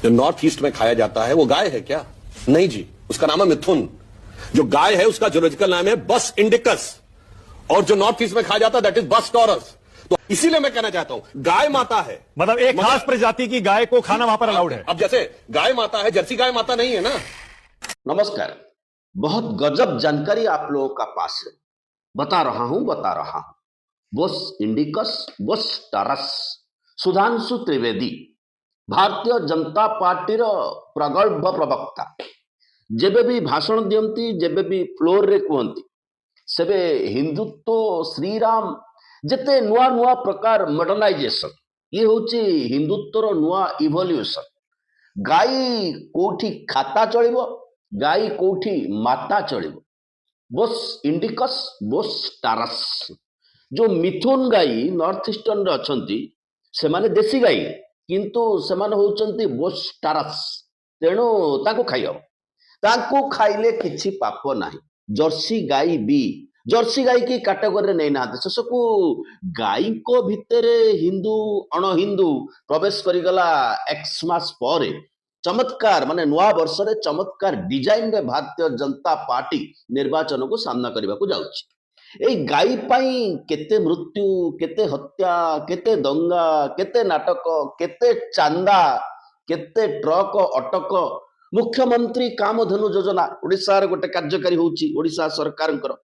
जो north east में खाया जाता है वो गाय है क्या? नहीं जी, उसका नाम है मिथुन। जो गाय है उसका जूलॉजिकल नाम है बस इंडिकस, और जो नॉर्थ ईस्ट में खाया जाता है दैट इज बस टॉरस। तो इसीलिए मैं कहना चाहता हूं गाय माता है, मतलब एक खास प्रजाति की गाय को खाना वहां पर अलाउड है। अब जैसे गाय माता है, जर्सी गाय माता नहीं है ना। नमस्कार। बहुत गजब जानकारी आप लोगों का पास है, बता रहा हूं Bose indicus Bose Taurus. Sudhanshu Trivedi Bharatiya Janata party प्रगल्भ प्रवक्ता जेबे भी भाषण दियंती, जेबे भी फ्लोर रे कहती सेबे हिंदुत्व श्रीराम जेते नुआ नुआ प्रकार मॉडर्नाइजेशन ये होची हिंदुत्वर नुआ इवोल्यूशन। गाई कोठी खाता चलिबो, गाई कोठी माता चलिबो। बोस इंडिकस बोस टारस जो मिथुन गाई नॉर्थ ईस्टर्न रे अछंती से माने देसी गाई, किंतु से माने होचंती बोस टारस, तेणु ताको खाइयो, ताको खाइले किछि पाप नाही। जर्सी गाई भी जर्सी गाई की कैटेगरी नहीं ना शेषकू गाई को भितरे हिंदू अण हिंदू प्रवेश करिगला एक्समास पर चमत्कार माने नुआ वर्ष रे चमत्कार डिजाइन रे भारतीय जनता पार्टी निर्वाचन को सामना करने को जाउछि। एई गाई पाई केते मृत्यु, केते हत्या, केते दंगा, केते नाटक, केते चांदा, केते ट्रक अटक। मुख्यमंत्री कामधेनु योजना ओडिशा रे गोटे कार्यकारी होउछि, ओडिशा सरकारଙ୍କର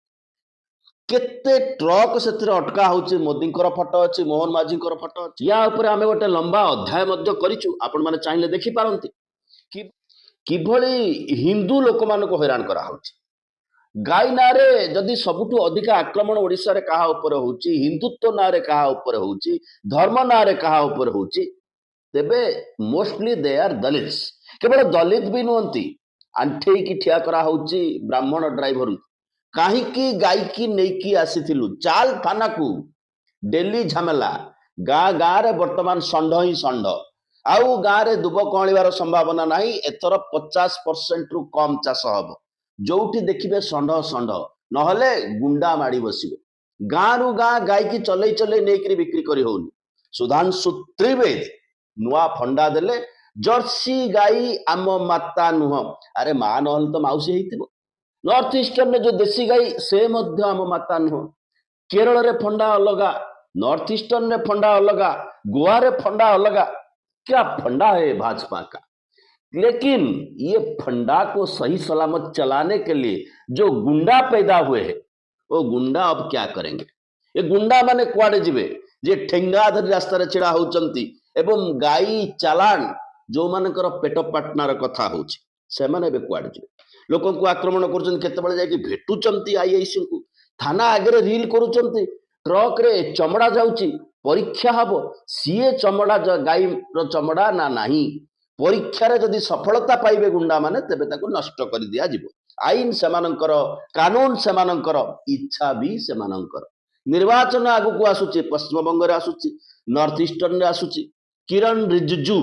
केते ट्रक से अटका होउछि। मोदींकर फोटो अछि, मोहन माझींकर फोटो अछि। या ऊपर आमे गोटे लंबा अध्याय मध्य करिछु, आपण माने चाहिले देखि पारंती कि किभଳି हिंदू लोक मानको हैरान करा होउछि। गाई नारे जदि सबुठु अधिक आक्रमण ओडिशा रे कहा ऊपर होउछि, हिंदुत्व नारे कहा ऊपर होउछि, धर्म नारे कहा ऊपर होउछि, तेबे मोस्टली दे आर दलित्स। केवल दलित भी नुहंती, आंठेई की ठिया करा होउछि ब्राह्मण ड्राइवर। काहीकि गाई की नेकी आसीथिलु चाल थाना को डेली झमेला। गाँ गाँ रे वर्तमान षंढ ही षंढ, आउ गाँ रे दुब कौलिबार संभावना नहीं। एथर 50% रु कम चाष हम, जोठी देखिबे षंढ षंढ, नहले गुंडा माड़ी बसिबे। गाँ रु गाँ गाई की चलै चलै नेकरी बिक्री करी होउनी। सुधांशु त्रिवेदी नुआ फंडा देले, जर्सी गाई आम माता नुह। अरे मां नहले तो माउसी हेइतिबो। नॉर्थ ईस्टर्न में जो देसी गाई से मध्य आम माता नुह। केरल रे फंडा अलगा, नॉर्थ ईस्टर्न रे फंडा अलगा, गोवा रे फंडा अलगा। क्या फंडा है भाजपा का। लेकिन ये फंडा को सही सलामत चलाने के लिए जो गुंडा पैदा हुए हैं, वो गुंडा अब क्या करेंगे। ये गुंडा माने कुआडे जिवे जे ठेंगा धरी रास्ता रे छिड़ा होउचंती एवं गाई चालान जो मानकर पेट पाटनार कथा होउची से माने बे कुआडे जिवे। लोक को आक्रमण करुचंती, केतेबेले जाई भेटुचंती आईआईसी को, थाना आगे रील करुचंती, ट्रक रे चमड़ा जाउची, परीक्षा हबो सीए चमड़ा गाई रो चमड़ा ना नाही। परीक्षा रे जदि सफलता पाइबे गुंडा माने तेबे ताको नष्ट कर दिया जिवो। आईन सेमानंकर, कानून सेमानंकर, इच्छा भी सेमानंकर। निर्वाचन आगु को आसुची, पश्चिम बंग रे आसुची, नॉर्थ ईस्टर्न रे आसुची। किरण रिजिजू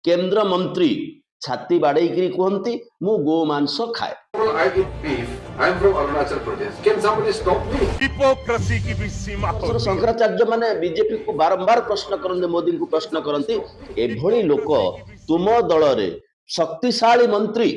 केंद्र मंत्री छाती बाड़े कहती मु गो मांस खाए। I eat beef. I'm from Arunachal Pradesh. Can somebody stop me? Hypocrisy की भी सीमा होती है। शंकराचार्य माने बीजेपी को बारंबार प्रश्न करते, मोदी को प्रश्न करती, एभली लोक तुम दल रे शक्तिशाली मंत्री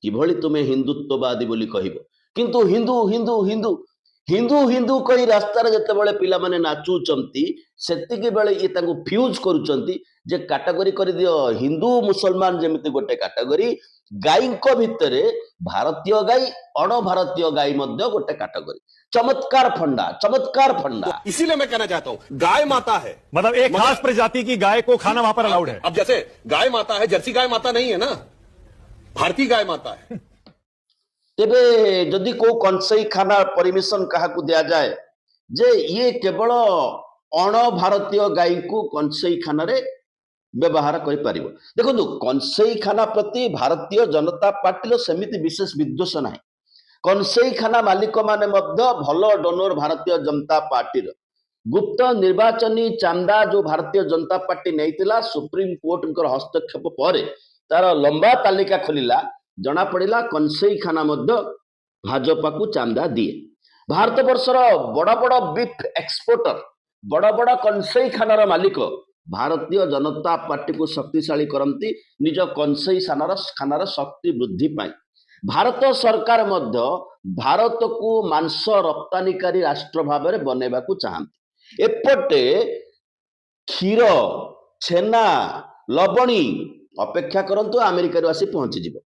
किभली तुम्हें हिंदुत्ववादी बोली कहब, किंतु हिंदू हिंदू हिंदू हिंदू हिंदू कही रास्ता जिते पिला माने नाचुचंती सेतिकी बेले ये तांको फ्यूज करुचंती जे कैटेगरी कर दियो हिंदू मुसलमान जेमिति गोटे कैटेगरी, गाई को भितरे भारतीय गाई अण भारतीय गाई मध्य गोटे कैटेगरी। चमत्कार फंडा, चमत्कार फंडा। तो इसीलिए मैं कहना चाहता हूं गाय माता है, मतलब एक खास प्रजाति की गाय को खाना वहां पर अलाउड है। अब जैसे गाय माता है, जर्सी गाय माता नहीं है ना, भारतीय गाय माता है। तेबे जदि को कंसई खाना परमिशन कहा दिया जाए जे ये केवल अण भारतीय गाई को कंसई खाना रे व्यवहार कर पारिबो। देखो कंसई खाना प्रति भारतीय जनता पार्टी सेमिति विशेष विद्वेष ना। कंसई खाना मालिक माने मध्य भल डोनर भारतीय जनता पार्टी गुप्त निर्वाचनी चांदा जो भारतीय जनता पार्टी नहीं सुप्रीम कोर्ट हस्तक्षेप पर तार लंबा तालिका खोलिला, जना पड़ा कंसई खाना मध्य भाजपा को चांदा दिए। भारत वर्षर बड़ बड़ बीफ एक्सपोर्टर, बड़ बड़ कंसई खानार मालिक भारतीय जनता पार्टी को शक्तिशाली करती निज कंसई खानार शक्ति वृद्धि पाई भारत सरकार मध्य भारत को मांस रप्तानिकारी राष्ट्र भाव में बनैबा को चाहती एपटे क्षीर छेना लबणी अपेक्षा करंतु अमेरिका आसी पहुंची जीव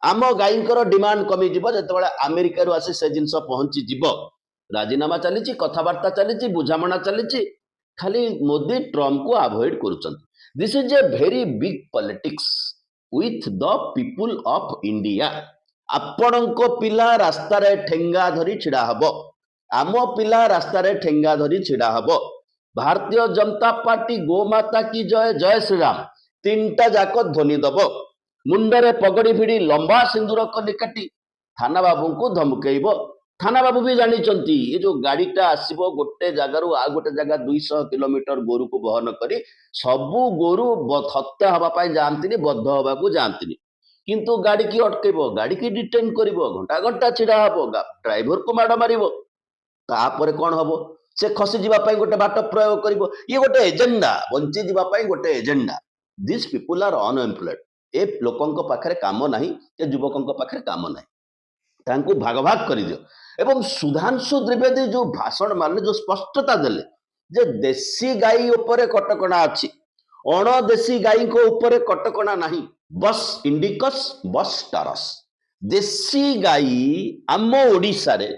आम गाईंकर डिमांड कमी जीव जेतेबेले अमेरिका आसी से जिनस पहुंची जीव राजीनामा चली कथबार्ता चली बुझामणा चली खाली मोदी ट्रम्प को अवॉइड करुछन this is a very big politics with the people of India आपणको पिला रास्ता रे ठेंगा धरी छिड़ा हबो आम पिला रास्ता रे ठेंगा धरी छिड़ा हबो भारतीय जनता पार्टी गोमाता की जय जय श्री राम तीनटा जाक ध्वनि दब मुंडरे पगड़ी भिड़ी लंबा सिंदूर कलिकाटी थाना बाबू को धमकेब थाना बाबू भी जानी ये जो गाड़ीटा आसब गोटे जगार आ गोटे जगह 200 किलोमीटर गोरु को बहन करी सबू गोरु हत्या हवापाई जाती बद्ध हवा को जाती किंतु गाड़ी की अटकेब गाड़ी की डिटेन कर घंटा घंटा छिड़ा हम ड्राइवर को माड़ मार तापर कौन हम से खसी जावाई गोटे बाट प्रयोग कर ये गोटे एजेंडा बंची जावाई गोटे agenda this people are unemployed ए लोकों पाखे काम ना ए युवकों पाखे काम ना तांको भाग भाग कर दियो एवं सुधांशु त्रिवेदी जो भाषण मारले जो स्पष्टता देले जे देशी गाई उपरे कटकणा अच्छी अणदेशी गाई को उपरे कटकणा नहीं बस इंडिकस बस टारस देशी गाई आम ओडिशा रे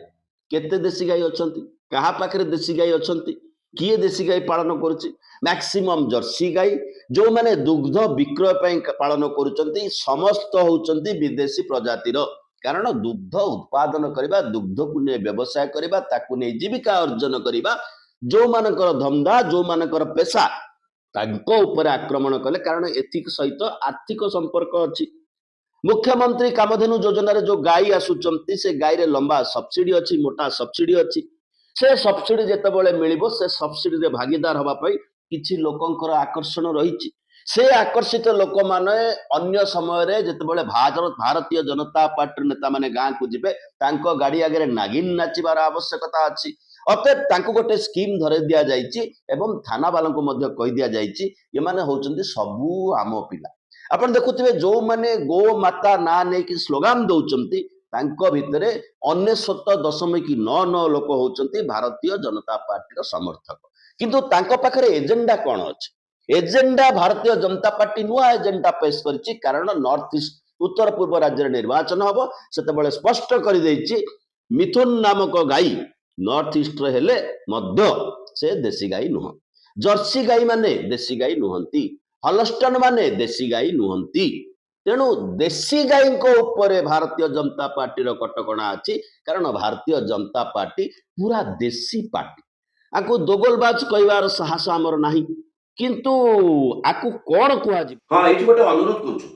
केते देशी गाई अछंती कहा पाखरे देशी गाई अछंती किए देशी गाई पालन करुछि मैक्सिमम जर्सी गाई जो माने दुग्ध विक्रय पई पालन करुचंती समस्त होउचंती विदेशी प्रजातिर कारण दुग्ध उत्पादन करबा दुग्ध को ने व्यवसाय करबा ताकू ने जीविका अर्जन करबा जो मानकर धंधा जो मानकर पेशा तांको ऊपर आक्रमण कले कारण एथिक सहित आर्थिक संपर्क अछि मुख्यमंत्री कामधेनु योजना रे जो गाई आसुचंती से गाई रे लंबा सब्सिडी अछि मोटा सब्सिडी अछि से सब्सिडी जेतेबेले मिलिबो से सब्सिडी रे भागीदार हबा पई किछि लोकंकर आकर्षण रहिछि से आकर्षित लोक माने अन्य समय रे जेतेबेले भारतीय जनता पार्टी नेता माने गां को जिबे तांको गाड़ी आगे नागिन नाचिबार आवश्यकता अछि अतएव तांको गोटे स्कीम धरे दिया जाइछि एवं थाना वालों को मध्य कहि दिया जाइछि ये माने होचंती सबु आम पिला आपण देखुथिबे जो माने गो माता ना ने कि स्लोगान दउचंती तांको भितरे 99.99 लोक होचंती भारतीय जनता पार्टी रो समर्थक किंतु तांको पाखरे एजेंडा कोन अछि एजेंडा भारतीय जनता पार्टी नुआ एजेंडा पेश करछि कारण नॉर्थ ईस्ट उत्तर पूर्व राज्य निर्वाचन हबो सेतेबेले स्पष्ट कर दैछि मिथुन नामक गाई नॉर्थ ईस्ट रे हेले मध्य से देशी गाई नुह जर्सी गाई माने देशी गाई नुहंती हॉलस्टन माने देशी गाई नुहंती तेणु देशी गाई को ऊपर भारतीय जनता पार्टी रो कटकणा अछि कारण भारतीय जनता पार्टी पूरा देशी पार्टी आकु दोगलबाज कहबार साहस हमर नाही किंतु आकु कोन कुआ जी हां एठी गोटे अनुरोध करूछु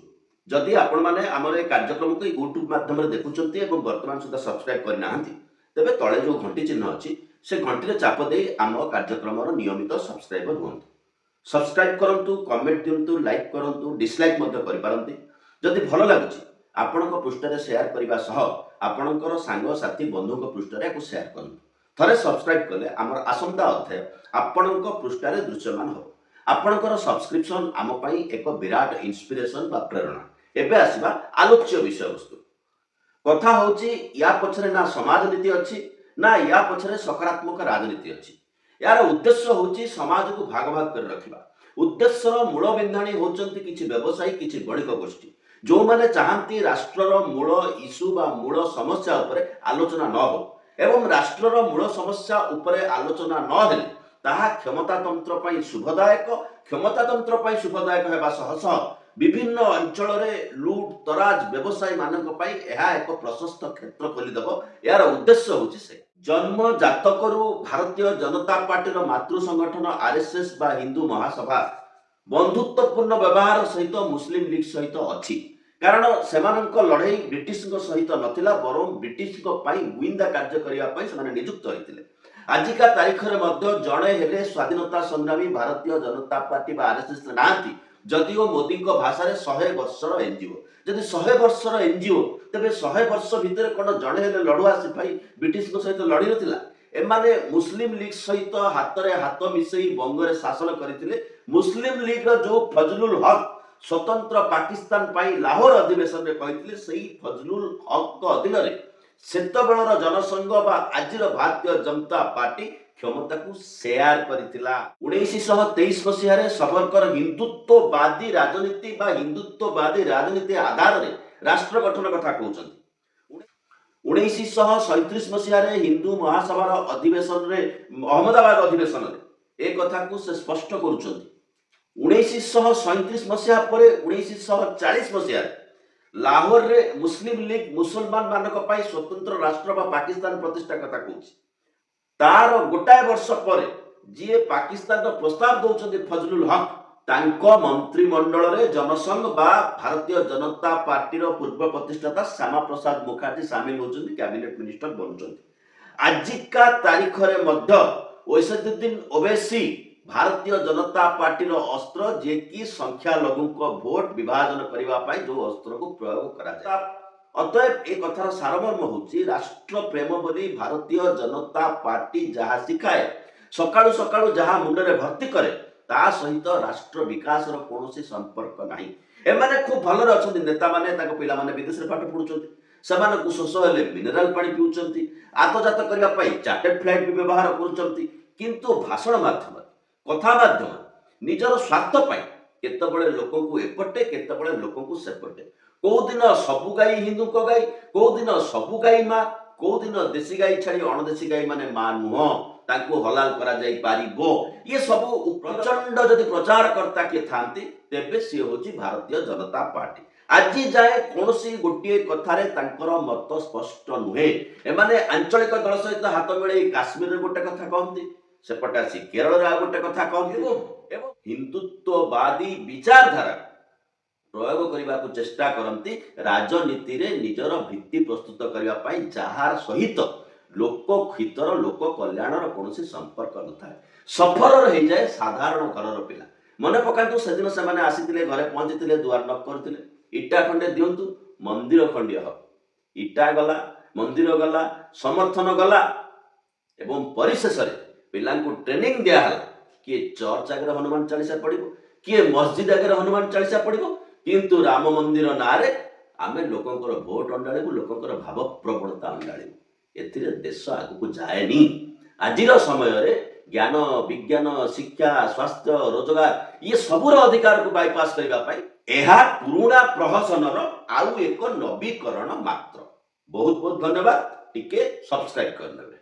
जदि आपण माने हमर ए कार्यक्रम को YouTube माध्यम रे देखुचंती एवं वर्तमान सुधा सब्सक्राइब करना नाहंती तेबे तळे जो घंटी चिन्ह अछि से घंटी रे चाप दे आम कार्यक्रम रो नियमित सब्सक्राइबर हुंतु सब्सक्राइब करंतु कमेंट दियंतु लाइक करंतु डिसलाइक मध्य करि पारंती जदि भलो लागुची आपणक पृष्ठ रे शेयर करिबा सह आपणकर सांग साथी बंधुक पृष्ठ रे को शेयर करंतु थरे सब्सक्राइब कले हमर आसंता अध्याय आपणक पृष्ठ रे दृश्यमान हो आपणकर सब्सक्रिप्शन आम पई एक विराट इंस्पिरेशन बा प्रेरणा एबे आसीबा आलोच्य विषय वस्तु कथा होची या पछरे ना समाज नीति अछि ना या पछरे सकारात्मक राजनीति अछि यार उद्देश्य होची समाज को भाग भाग कर रखिबा उद्देश्यर मूल बिंधाणी होचंती किछि व्यवसायी किछि बणिक गोष्ठी जो माने चाहंती राष्ट्रर मूल इशू बा मूल समस्या उपरे आलोचना न हो एवं राष्ट्रर मूल समस्या उपरे आलोचना न हेले ताहा क्षमतातंत्र पई शुभदायक हेबा सह सह विभिन्न अंचल रे लूट तराज व्यवसायी मानक पई एहा एक प्रशस्त क्षेत्र खोली दबो यार उद्देश्य होची से जन्म जातकरू भारतीय जनता पार्टी रो मातृ संगठन आरएसएस बा हिंदू महासभा बंधुत्वपूर्ण व्यवहार सहित मुस्लिम लीग सहित अछि कारण सेमानक लड़ाई ब्रिटिश सहित नथिला बरम ब्रिटिश पई गुइंदा कार्य करिया पई सेमाने नियुक्त होइतिले आजिका तारीख रे मध्य जणे हेले स्वाधीनता संग्रामी भारतीय जनता पार्टी बा आरएसएस नांती जदिओ मोदी को भाषा रे 100 वर्षर एनजीओ जदि 100 वर्षर एनजीओ तबे 100 वर्ष भितर कोन जणे हेले लड़ुआ सिपाही ब्रिटिश सहित लड़ी नथिला एमाने मुस्लिम लीग सहित हाथ में हाथ मिसई बंगरे शासन करथिले। मुस्लिम लीग रो जो फजलुल हक स्वतंत्र पाकिस्तान पाई लाहौर अधिवेशन में कहथिले सही फजलुल हक को अधीन रे सेतबेलर जनसंघ बा आजिर भारतीय जनता पार्टी क्षमता को शेयर करथिला। 1923 मसीह रे सबरकर हिंदुत्ववादी राजनीति बा हिंदुत्ववादी राजनीति आधार रे राष्ट्र गठन कथा कहउछन। 1937 मसीह रे हिंदू महासभार अधिवेशन रे अहमदाबाद अधिवेशन रे ए कथा को से स्पष्ट करूछन। 1937 मसीहा पर 1940 मसीहा लाहौर रे मुस्लिम लीग मुसलमान मानक पाई स्वतंत्र राष्ट्र बा पाकिस्तान प्रतिष्ठा कथा कहउछि। तार गोटाए वर्ष पर जी पाकिस्तान रो प्रस्ताव दउछन्ति फजलुल हक तांको मंत्रिमंडल रे जनसंघ बा भारतीय जनता पार्टी रो पूर्व प्रतिष्ठाता श्यामा प्रसाद मुखर्जी शामिल होछन्ति कैबिनेट मिनिस्टर बनुछन्ति। आजिका तारीख रे मध्य ओसदुद्दीन ओवैसी भारतीय जनता पार्टी रो अस्त्र जे की संख्या लघु को वोट विभाजन करबा पाई जो अस्त्र को प्रयोग करा जाय। अतएव एक कथार सारमर्म होची राष्ट्र प्रेम बोली भारतीय जनता पार्टी जहा सिखाए सकाळु सकाळु जहा मुंड रे भर्ती करे ता सहित राष्ट्र विकास रो कोनोसी संपर्क नाही। एमाने खूब भलरे अछन्ति नेता माने ताको पिला माने विदेश रे पाठ पढुचन्ति सेमाने को शोष हेले मिनरल पानी पिउचन्ति आतजात करबा पाई चार्टर्ड फ्लाइट भी व्यवहार करूचन्ति किंतु भाषण माध्यम कथा माध्यम निजर स्वार्थ पाई केतबळे लोक को एपटे केतबळे लोक को सेपटे को दिन सबु गाई हिंदू को गाई को दिन सबु गाई मां को दिन देशी गाई छाड़ी अणदेशी गाई माने मां नुह तांको हलाल करा जाई पारिबो ये सब प्रचंड जदि प्रचार करता के थांती तेबे सी होची भारतीय जनता पार्टी। आज जाए कोनोसी गोटिए कथारे तांकर मत स्पष्ट नुहे। एमाने आंचलिक दल सहित हाथ मिले काश्मीर रे गोटे कथा कहंती सेपटे आसी केरल रे गोटे कथा कहंती एवं हिंदुत्ववादी विचारधारा प्रयोग करने को चेष्टा करती राजनीति रे निजर भित्ति प्रस्तुत करने पाई जहार सहित लोक हितर लोक कल्याणर कौन संपर्क न था सफर हो जाए साधारण घर पिला मन पकातु से दिन से आसी घरे पहुंची दुआर नक करते इटा खंडे दिंतु मंदिर खंडे हम इटा गला मंदिर गला समर्थन गला एवं परिशेष पिला ट्रेनिंग दिया किए चर्च आगे हनुमान चालीसा पढ़ो किए मस्जिद आगे हनुमान चालीसा पढ़ो किंतु राम मंदिर नारे आमे लोकंकर भोट अंडाळू लोकंकर भाव प्रवणता अंडाळू एथिरे देश आगु जाएनी। आजिर समय रे ज्ञान विज्ञान शिक्षा स्वास्थ्य रोजगार ये सबुर अधिकार को बाईपास करबा पाई एहा पुरुणा प्रहसनर आउ एक नवीकरण मात्र। बहुत बहुत धन्यवाद टिके सब्सक्राइब करने।